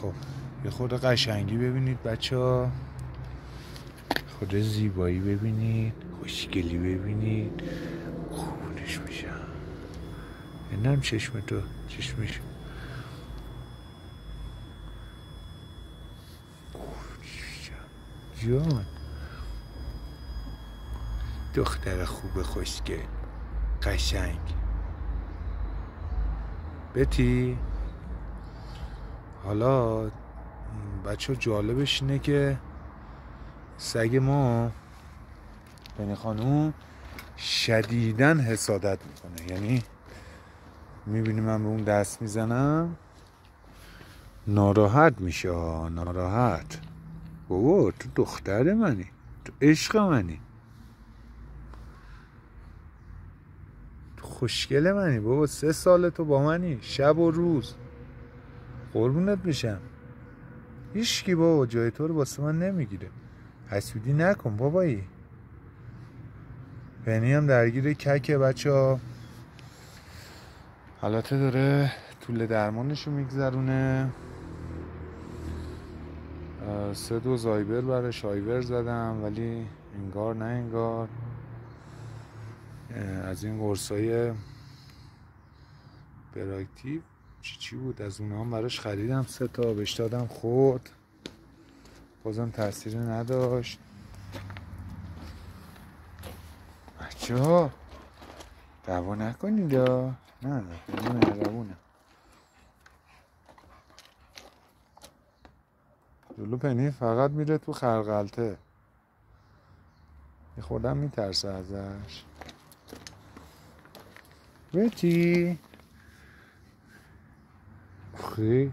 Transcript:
خب یه خورده قشنگی ببینید بچه ها، خورده زیبایی ببینید، خوشگلی ببینید. خونش میشم اینم چشم تو، چشمش جان، دختر خوب خوشگل قشنگ. بتی حالا بچه جالبش اینه که سگ ما بنی خانوم شدیداً حسادت میکنه. یعنی میبینی من به اون دست میزنم ناراحت میشه. ناراحت. بابا تو دختر منی، تو عشق منی، تو خوشگل منی بابا. 3 ساله تو با منی، شب و روز. قربونت میشم. هیچکی بابا جای تو رو واسه من نمیگیره. حسودی نکن بابایی. بنی هم درگیر ککه بچه ها. حالت داره طول درمانشو میگذرونه. 3 دوز آیبر براش آیبر زدم ولی انگار نه انگار. از این قرصای براکتیو چی بود از اونها هم براش خریدم. 3 تا بهش دادم خورد، بازم تاثیر نداشت. بچه ها دعوا نکنید. نه مهربونه. جلو پنی فقط میره تو خرقلته. خودم میترسه ازش. بتی خیلی